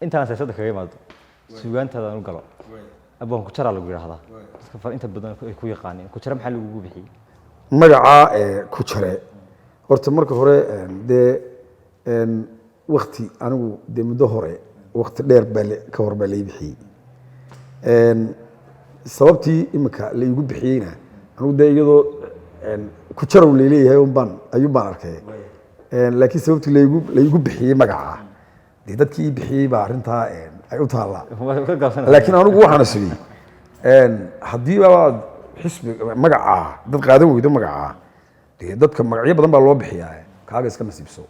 intaan siyaasadda kaga imaado suugaantaada aan u galo abaan ku jara lagu yiraahdaa dadka far inta badan ay ku yaqaaneen ku jara maxaa lagu bixiyay magaca ku jare horta marka hore waqti anigu muddo hore waqti dheer baa ka hor baa la bixiyay sababtii imika la igu bixiyayna anigu iyadoo ku jara uu leeyahay ayuu baan arkay laakiin sababtii la igu bixiyay magaca dadkii bixiyay baa arinta ay u taala laakiin anigu waxaan isii haddii aad xisbi magaca dad qaadan weydo magaca dadka magacyo badan baa loo bixiyaa kaaga iska nasiibso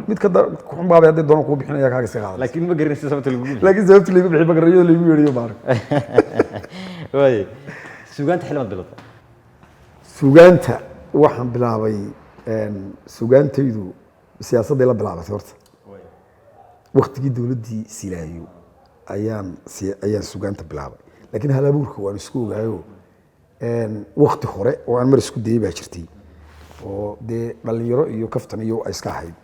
mid ka xun baa hadii doon ku bixinaya kaaga iska qaado laakiin ma garanaysid sababta lagu bixiyay laakiin sababta lagu bixiyay magacyo lagu yeeriyo baan way suugaanta xilman bilowday suugaanta waxaan bilaabay suugaantaydu siyaasadda la bilaabatay horta waqtigii dawladdii silaayo ayaan suugaanta bilaabay laakiin hal abuurka waan isku ogaayo waqti hore oo aan mar isku dayay baa jirtay oo dhalinyaro iyo kaftan iyo ay iska ahayd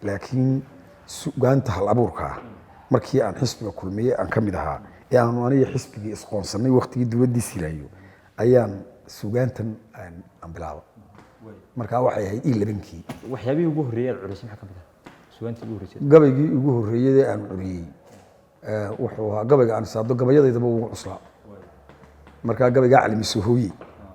laakiin suugaanta hal abuurka markii aan xisbiga kulmiyay aan ka mid ahaa ee aanu aniga xisbigii isqoonsanay waqtigii dawladdii silaayo ayaan suugaantan aan bilaabay markaa waxay ahayd ilabankii waxyaabihii ugu horreeyay aad curisay maxaa ka mid ah suugaantii ugu horreysay gabaygii ugu horreeyay aan curiyay wuxuu ahaa gabayga aan saado gabayadaydaba ugu cuslaa markaa gabayga Cali Masuhooyi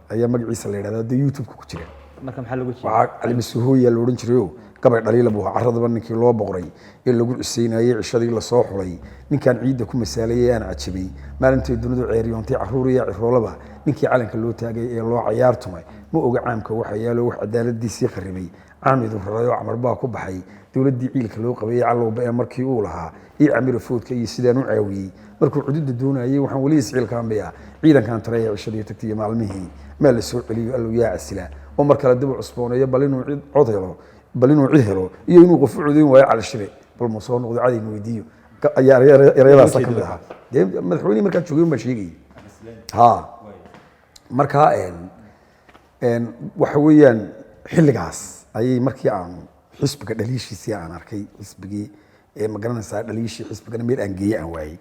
ayaa magaciisa la yiraahdaa YouTube-ka ku jira marka maxaa lagu jiray waxa Cali Masuhooyi la oran jiray gabay dhaliila buu carradaba ninkii loo boqoray ee lagu ciseynayay cishadii la soo xulay ninkan ciidda ku masaalayay aan cajabay maalintii dunidu ceeriyoontay caruuriya ciroolaba ninkii calanka loo taagay ee loo ciyaartumay ma oga caamka waxa yaalo wax cadaaladiisii qaribay caamidu rarayo camar baa ku baxay dawladdii ciilka loo qabayay calowba ee markii uu lahaa ii camir foodka iyo sidaan u caawiyay markuu xuduudda doonayay waxaan wali isciilkaan baya ciidankan tareeya cishadii tagtay maalmihii ma la soo celiyo allu yaa asila oo mar kale dib u cusboonayo bal inuu cid cod helo bal inuu cid helo iyo inuu qof u codeyn waayo cali shire bal ma soo noqdo cadayna weydiiyo ayaa erayadaas ka mid ahaa madaxweyne markaa joogay ma sheegay markaa waxa weeyaan xilligaas ayay markii aan xisbiga dhaliishiisii aan arkay xisbigii ma garanaysaa dhaliishii xisbigana meel aan geeyay aan waayay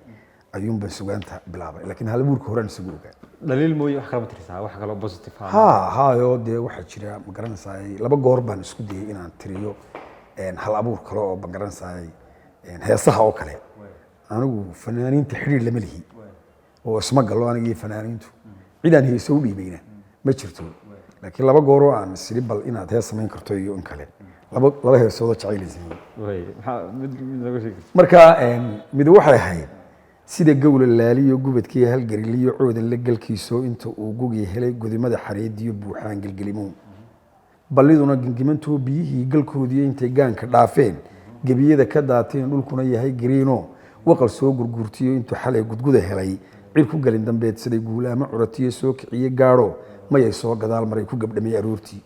ayuun baan suugaanta bilaabay laakiin hal abuurka horaan isagu ogaa dhaliil mooye wax kala tirsaa wax kala positive hayo waxaa jira ma garanaysaa laba goor baan isku dayay inaan tiriyo hal abuur kale oo ma garanaysaa heesaha oo kale anigu fanaaniinta xiriir lama lihi oo isma galo anigii fanaaniintu cidaan heeso u dhiibayna ma jirto laakiin laba goor oo aan siri bal inaad hees samayn karto iyo in kale laba heesooda jacaylaysan marka mid waxay ahayd sida gowla laaliyo gubadkii halgariliyo coodan la galkiiso inta uu gugi helay godimada xareediyo buuxaan gelgelimo balliduna gingimantoo biyihii galkoodii intay gaanka dhaafeen gebiyada ka daateen dhulkuna yahay gariino waqal soo gurgurtiyo intuu xalay gudguda helay cir ku galin dambeed siday guulaama curatiyo soo kiciye gaadho mayay soo gadaal maray ku gabdhamay aroortii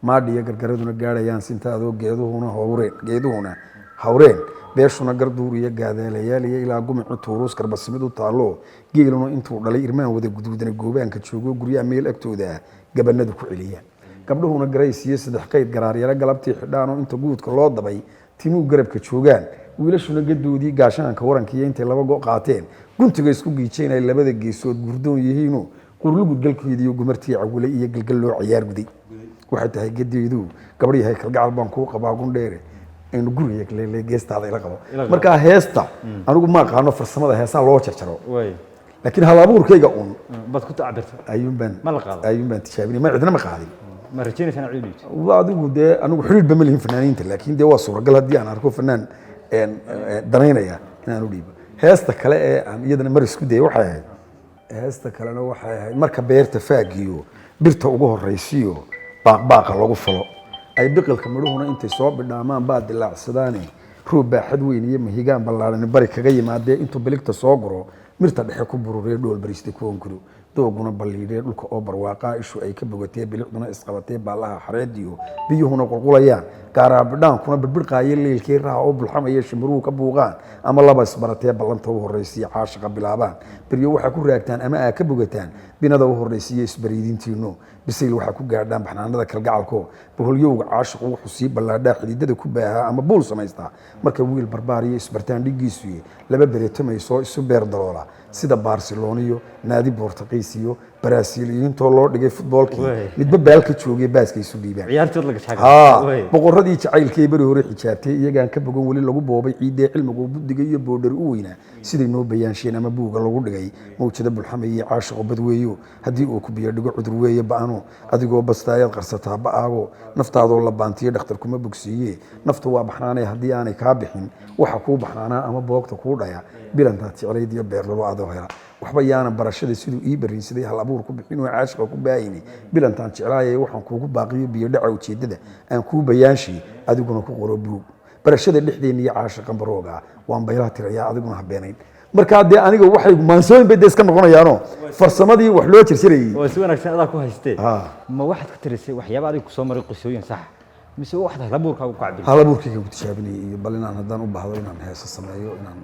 maadhiyo gargaraduna gaadhayaan sintaadoo geeduhuna hawreen beeshuna garduur iyo gaadaalayaal iyo ilaa gumici tuuruus garbasimid u taallo geeluna intuu dhalay irmaan wada guduudana goobaanka joogo guryaha meel agtooda gabanadu ku celiyaan gabdhuhuna garaysiyo saddex qayd garaaryaro galabtii xidhaanoo inta guudka loo dabay timuu garabka joogaan wiilashuna gadoodii gaashaanka warankiiyo intay laba go qaateen guntiga isku giijeen ay labada geesood gurdoon yihiinu qurlugud galkeediiyo gumartii cawile iyo galgal loo ciyaar guday waxay tahay gadeedu gabadhiyahay kalgacal baan kuu qabaa gundheere aynu guriga geestaada ila qabo markaa heesta anigu ma aqaano farsamada heesaa loo jarjaro laakiin hal abuurkayga bad ku tacbirta ayuun baan tijaabinay ma cidna ma qaadin ma rajaynaysan ciidii adigu anigu xiriir ba ma lihin fanaaniinta laakiin waa suuragal haddii aan arko fanaan danaynaya inaan u dhiibo heesta kale ee aan iyadana mar isku dayay waxay ahayd heesta kalena waxay ahayd marka beerta faagiyo birta ugu horraysiyo baaqbaaqa lagu falo ay biqilka midhuhuna intay soo bidhaamaan baa dilaacsadaane roob baaxad weyn iyo mahigaan ballaadhan bari kaga yimaadee intuu biligta soo guro mirta dhexe ku bururee dhool baristay kuwan guro dooguna balliidhee dhulka oo barwaaqaa ishu ay ka bogatee bilicduna isqabatee baalaha xareediyo biyuhuna qulqulayaan gaaraabidhaankuna birbirqaayo leelkii raha oo bulxamaya shimiruhu ka buuqaan ama laba isbaratee ballanta u horraysiya caashaqa bilaabaan beryo waxaa ku raagtaan ama aa ka bogataan binada u horraysiiya isbariidintiino bisayl waxaa ku gaadhaan baxnaanada kalgacalko boholyowga caashiqu wuxuu sii ballaadhaa xididada ku baahaa ama buul samaystaa marka wiil barbaariyo isbartaan dhiggiisuye laba beretamaysoo isu beer daloola sida barceloniyo naadi bortaqiis iyo baraasiiliyiintoo loo dhigay futboolkii midba baalka joogay baaska isu dhiibaan ciyaartood laga shaqeeyo boqoradii jacaylkii bari hore xijaabtay iyagaan ka bogan weli lagu boobay ciidee cilmigu budiga iyo boodhari u weynaa siday noo bayaansheen ama buuga lagu dhigay mawjada bulxamay iyo caashiqo badweeyo haddii uu ku biyo dhigo cudur weeye ba'ano adigoo bastaayaad qarsataa ba'aago naftaadoo la baantiyo dhakhtar kuma bogsiiye naftu waa baxnaanay haddii aanay kaa bixin waxa kuu baxnaanaa ama boogta kuu dhaya bilantaad jeclayd iyo beerlalo adoo hela waxba yaana barashada siduu ii barinsaday hal abuur ku bixin oo caashiqa ku baayini bilantaan jeclaayay waxaan kuugu baaqiyo biyo dhaca ujeedada aan kuu bayaanshay adiguna ku qoro buug barashada dhexdeena iyo caashiqa barooga waan baylaha tirayaa adiguna habeenayn marka dee aniga waxay maansooyin bay iska noqonayaano farsamadii wax loo jirsanayay oo si wanaagsan adaa ku haystay ma waxaad ka tirisay waxyaabo adiga ku soo maray qisooyin sax mise waxaad hal abuurkaaga ku cabbiray hal abuurkayga ku tijaabinayay iyo bal inaan haddaan u baahdo inaan heeso sameeyo inaan